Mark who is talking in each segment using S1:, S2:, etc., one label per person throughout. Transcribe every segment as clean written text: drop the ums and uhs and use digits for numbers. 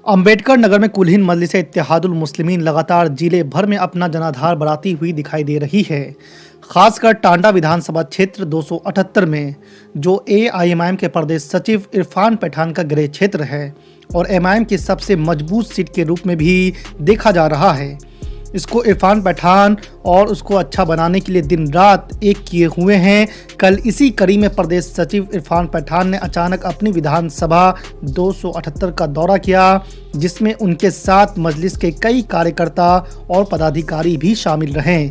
S1: अंबेडकर नगर में कुल्हिन मजलिस इत्तेहादुल मुस्लिमीन लगातार जिले भर में अपना जनाधार बढ़ाती हुई दिखाई दे रही है। खासकर टांडा विधानसभा क्षेत्र 278 में जो एआईएमआईएम के प्रदेश सचिव इरफान पठान का गृह क्षेत्र है और एमआईएम की सबसे मजबूत सीट के रूप में भी देखा जा रहा है। इसको इरफान पठान और उसको अच्छा बनाने के लिए दिन रात एक किए हुए हैं। कल इसी कड़ी में प्रदेश सचिव इरफान पठान ने अचानक अपनी विधानसभा 278 का दौरा किया, जिसमें उनके साथ मजलिस के कई कार्यकर्ता और पदाधिकारी भी शामिल रहे।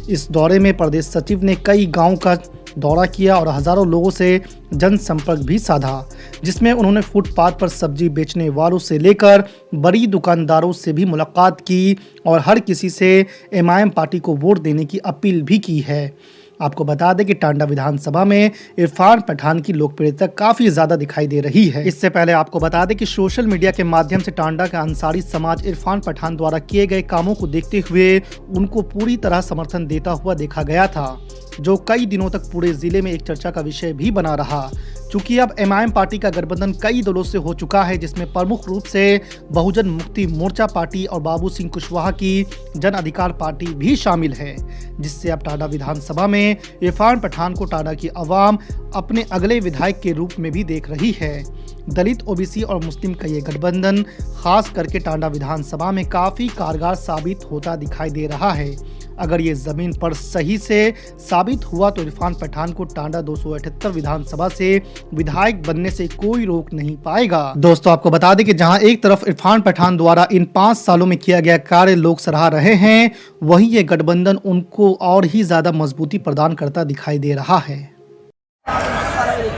S1: इस दौरे में प्रदेश सचिव ने कई गांवों का दौरा किया और हजारों लोगों से जनसंपर्क भी साधा, जिसमें उन्होंने फुटपाथ पर सब्जी बेचने वालों से लेकर बड़ी दुकानदारों से भी मुलाकात की और हर किसी से एमआईएम पार्टी को वोट देने की अपील भी की है। आपको बता दें कि टांडा विधानसभा में इरफान पठान की लोकप्रियता काफी ज्यादा दिखाई दे रही है। इससे पहले आपको बता दें कि सोशल मीडिया के माध्यम से टांडा का अंसारी समाज इरफान पठान द्वारा किए गए कामों को देखते हुए उनको पूरी तरह समर्थन देता हुआ देखा गया था, जो कई दिनों तक पूरे जिले में एक चर्चा का विषय भी बना रहा। चूंकि अब एमआईएम पार्टी का गठबंधन कई दलों से हो चुका है, जिसमें प्रमुख रूप से बहुजन मुक्ति मोर्चा पार्टी और बाबू सिंह कुशवाहा की जन अधिकार पार्टी भी शामिल है, जिससे अब टांडा विधानसभा में इरफान पठान को टांडा की आवाम अपने अगले विधायक के रूप में भी देख रही है। दलित, ओबीसी और मुस्लिम का ये गठबंधन खास करके टांडा विधानसभा में काफी कारगर साबित होता दिखाई दे रहा है। अगर ये जमीन पर सही से साबित हुआ तो इरफान पठान को टांडा 278 विधानसभा से विधायक बनने से कोई रोक नहीं पाएगा। दोस्तों, आपको बता दें कि जहां एक तरफ इरफान पठान द्वारा इन 5 सालों में किया गया कार्य लोग सराह रहे हैं, वहीं ये गठबंधन उनको और ही ज्यादा मजबूती प्रदान करता दिखाई दे रहा है।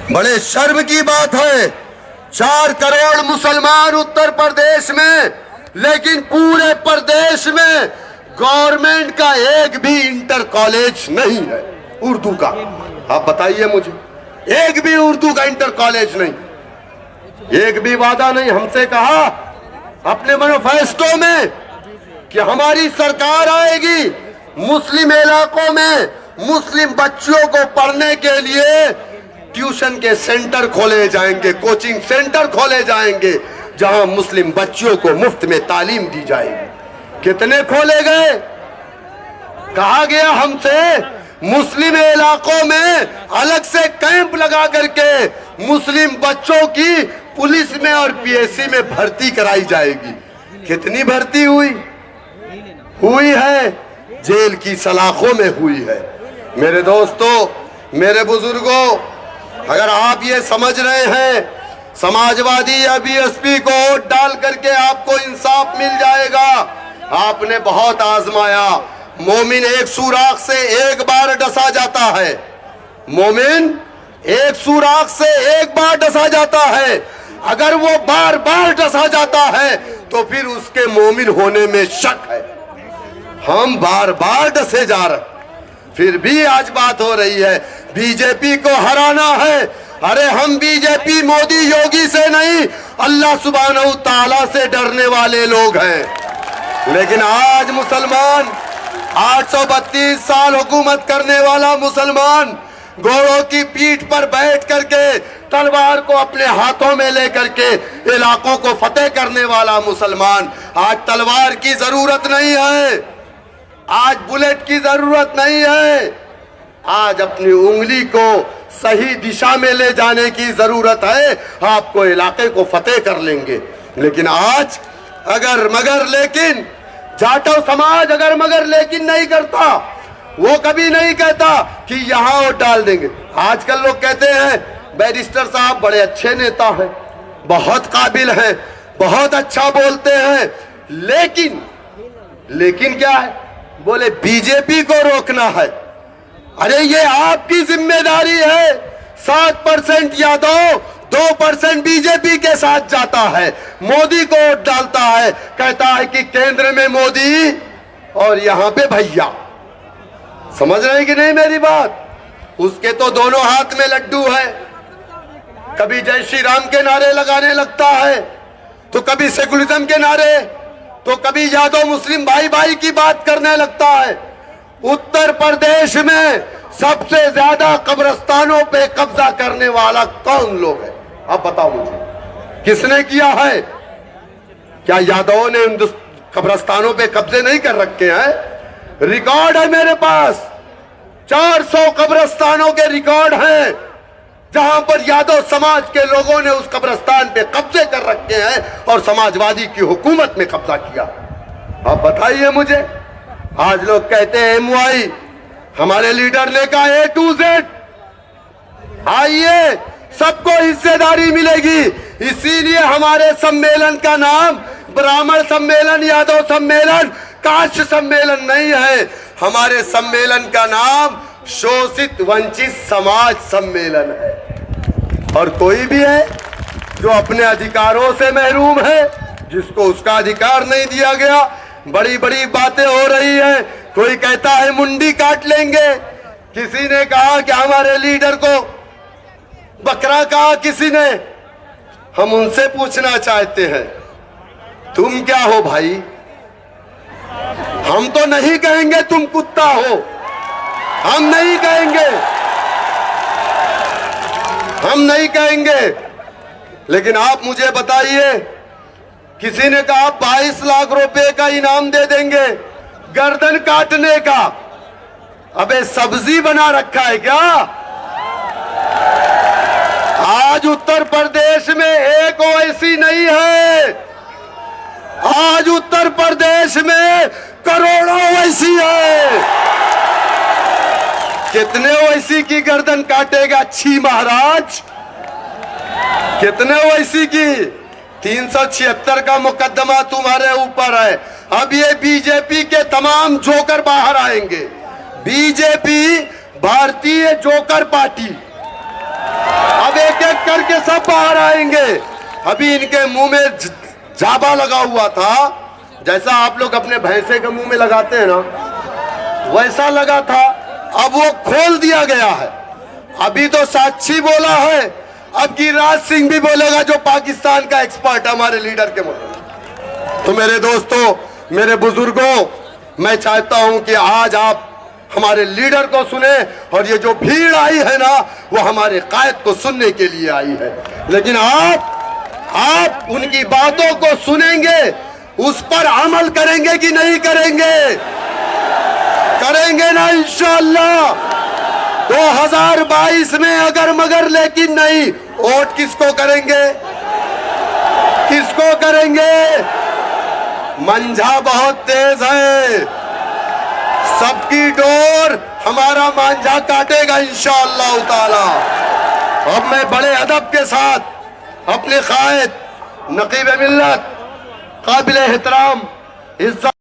S2: बड़े शर्म की बात है, 4 करोड़ मुसलमान उत्तर प्रदेश में, लेकिन पूरे प्रदेश में गवर्नमेंट का एक भी इंटर कॉलेज नहीं है उर्दू का। आप बताइए मुझे, एक भी उर्दू का इंटर कॉलेज नहीं। एक भी वादा नहीं। हमसे कहा अपने मैनिफेस्टो में कि हमारी सरकार आएगी, मुस्लिम इलाकों में मुस्लिम बच्चों को पढ़ने के लिए ट्यूशन के सेंटर खोले जाएंगे, कोचिंग सेंटर खोले जाएंगे, जहां मुस्लिम बच्चों को मुफ्त में तालीम दी जाएगी। कितने खोले गए? कहा गया हमसे मुस्लिम इलाकों में अलग से कैंप लगा करके मुस्लिम बच्चों की पुलिस में और पीएससी में भर्ती कराई जाएगी। कितनी भर्ती हुई है? जेल की सलाखों में हुई है। मेरे दोस्तों, मेरे बुजुर्गों, अगर आप ये समझ रहे हैं समाजवादी या बीएसपी को वोट डाल करके आपको इंसाफ मिल जाएगा, आपने बहुत आजमाया। मोमिन एक सुराख से एक बार डसा जाता है। मोमिन एक सुराख से एक बार डसा जाता है। अगर वो बार बार डसा जाता है तो फिर उसके मोमिन होने में शक है। हम बार बार डसे जा रहे, फिर भी आज बात हो रही है बीजेपी को हराना है। अरे हम बीजेपी मोदी योगी से नहीं, अल्लाह सुब्हानहू तआला से डरने वाले लोग हैं। लेकिन आज मुसलमान, 832 साल हुकूमत करने वाला मुसलमान, घोड़ों की पीठ पर बैठ करके तलवार को अपने हाथों में लेकर के इलाकों को फतेह करने वाला मुसलमान, आज तलवार की जरूरत नहीं है, आज बुलेट की जरूरत नहीं है, आज अपनी उंगली को सही दिशा में ले जाने की जरूरत है। आपको इलाके को फतेह कर लेंगे। लेकिन आज अगर मगर लेकिन जाटव समाज अगर मगर लेकिन नहीं करता, वो कभी नहीं कहता कि यहां वोट डाल देंगे। आजकल लोग कहते हैं बैरिस्टर साहब बड़े अच्छे नेता हैं, बहुत काबिल हैं, बहुत अच्छा बोलते हैं, लेकिन क्या है? बोले बीजेपी को रोकना है। अरे ये आपकी जिम्मेदारी है। 7% यादव, 2% बीजेपी के साथ जाता है, मोदी को वोट डालता है, कहता है कि केंद्र में मोदी और यहां पे भैया। समझ रहे हैं कि नहीं मेरी बात? उसके तो दोनों हाथ में लड्डू है। कभी जय श्री राम के नारे लगाने लगता है, तो कभी सेकुलरिज्म के नारे, तो कभी यादव मुस्लिम भाई भाई की बात करने लगता है। उत्तर प्रदेश में सबसे ज्यादा कब्रिस्तानों पे कब्जा करने वाला कौन लोग है? अब बताओ मुझे, किसने किया है? क्या यादवों ने उन कब्रस्तानों पे कब्जे नहीं कर रखे हैं? रिकॉर्ड है मेरे पास, 400 कब्रस्तानों के रिकॉर्ड हैं जहां पर यादव समाज के लोगों ने उस कब्रस्तान पे कब्जे कर रखे हैं और समाजवादी की हुकूमत में कब्जा किया। आप बताइए मुझे। आज लोग कहते हैं एमवाई, हमारे लीडर ने कहा A to Z, आइए सबको हिस्सेदारी मिलेगी। इसीलिए हमारे सम्मेलन का नाम ब्राह्मण सम्मेलन, यादव सम्मेलन, काश्य सम्मेलन नहीं है। हमारे सम्मेलन का नाम शोषित वंचित समाज सम्मेलन है। और कोई भी है जो अपने अधिकारों से महरूम है, जिसको उसका अधिकार नहीं दिया गया, बड़ी बड़ी बातें हो रही हैं। कोई कहता है मुंडी काट लेंगे, किसी ने कहा कि हमारे लीडर को बकरा कहा किसी ने। हम उनसे पूछना चाहते हैं, तुम क्या हो भाई? हम तो नहीं कहेंगे तुम कुत्ता हो, हम नहीं कहेंगे, हम नहीं कहेंगे। लेकिन आप मुझे बताइए, किसी ने कहा 22 लाख रुपए का इनाम दे देंगे गर्दन काटने का। अबे सब्जी बना रखा है क्या? आज उत्तर प्रदेश में एक ओवैसी नहीं है, आज उत्तर प्रदेश में करोड़ों ओवैसी है। कितने ओवैसी की गर्दन काटेगा छी महाराज? कितने ओवैसी की? 376 का मुकदमा तुम्हारे ऊपर है। अब ये बीजेपी के तमाम जोकर बाहर आएंगे। बीजेपी भारतीय जोकर पार्टी, अब एक एक करके सब बाहर आएंगे। अभी इनके मुंह में जाबा लगा हुआ था, जैसा आप लोग अपने भैंसे के मुंह में लगाते हैं ना, वैसा लगा था। अब वो खोल दिया गया है। अभी तो साक्षी बोला है, अब गिरिराज सिंह भी बोलेगा, जो पाकिस्तान का एक्सपर्ट हमारे लीडर के मुताबिक। तो मेरे दोस्तों, मेरे बुजुर्गों, मैं चाहता हूं कि आज आप हमारे लीडर को सुने, और ये जो भीड़ आई है ना, वो हमारे कायद को सुनने के लिए आई है। लेकिन आप उनकी बातों को सुनेंगे, उस पर अमल करेंगे कि नहीं करेंगे? करेंगे ना इंशाअल्लाह। 2022 में अगर मगर लेकिन नहीं, वोट किसको करेंगे? किसको करेंगे? मंझा बहुत तेज है, सबकी डोर हमारा मांझा काटेगा इंशाअल्लाह ताला। अब मैं बड़े अदब के साथ अपने कायद, नकीब मिल्लत, काबिल एहतराम, इज्जत